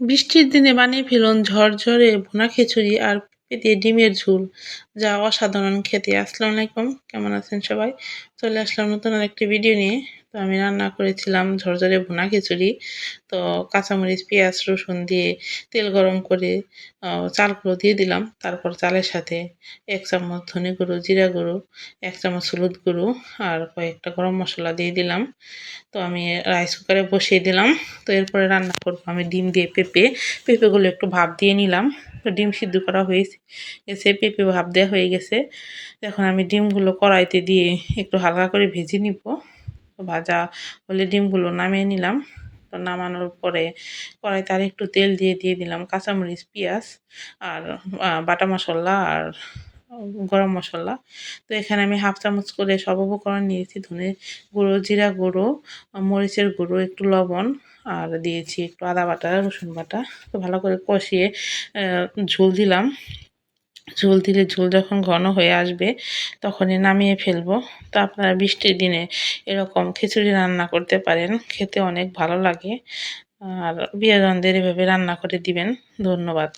বৃষ্টির দিনে বানিয়ে ফেলুন ঝরঝরে ভুনা খিচুড়ি আর পেঁপে দিয়ে ডিমের ঝোল, যা অসাধারণ খেতে। আসসালামু আলাইকুম, কেমন আছেন সবাই? চলে আসলাম নতুন আরেকটি ভিডিও নিয়ে। তো আমি রান্না করেছিলাম ঝরঝরে ভুনা খিচুড়ি। তো কাঁচামরিচ, পেঁয়াজ, রসুন দিয়ে তেল গরম করে চালগুলো দিয়ে দিলাম। তারপর চালের সাথে ১ চামচ ধনে গুঁড়ো, জিরা গুঁড়ো, ১ চামচ হলুদ গুঁড়ো আর কয়েকটা গরম মসলা দিয়ে দিলাম। তো আমি রাইস কুকারে বসিয়ে দিলাম। তো এরপরে রান্না করব আমি ডিম দিয়ে পেঁপেগুলো একটু ভাপ দিয়ে নিলাম। তো ডিম সিদ্ধ করা হয়ে গেছে, পেঁপে ভাপ দেওয়া হয়ে গেছে। এখন আমি ডিমগুলো কড়াইতে দিয়ে একটু হালকা করে ভেজে নিব। তো ভাজা হলে ডিমগুলো নামিয়ে নিলাম। তো নামানোর পরে কড়াইতে আর একটু তেল দিয়ে দিলাম কাঁচামরিচ, পেঁয়াজ আর বাটা মশলা আর গরম মশলা। তো এখানে আমি 1/2 চামচ করে সব উপকরণ নিয়েছি। ধনে গুঁড়ো, জিরা গুঁড়ো, মরিচের গুঁড়ো, একটু লবণ আর দিয়েছি একটু আদা বাটা, রসুন বাটা। তো ভালো করে কষিয়ে ঝোল দিলাম। ঝোল দিলে ঝোল যখন ঘন হয়ে আসবে তখনই নামিয়ে ফেলবো। তো আপনারা বৃষ্টির দিনে এরকম খিচুড়ি রান্না করতে পারেন, খেতে অনেক ভালো লাগে। আর প্রিয়জনদের এভাবে রান্না করে দিবেন। ধন্যবাদ।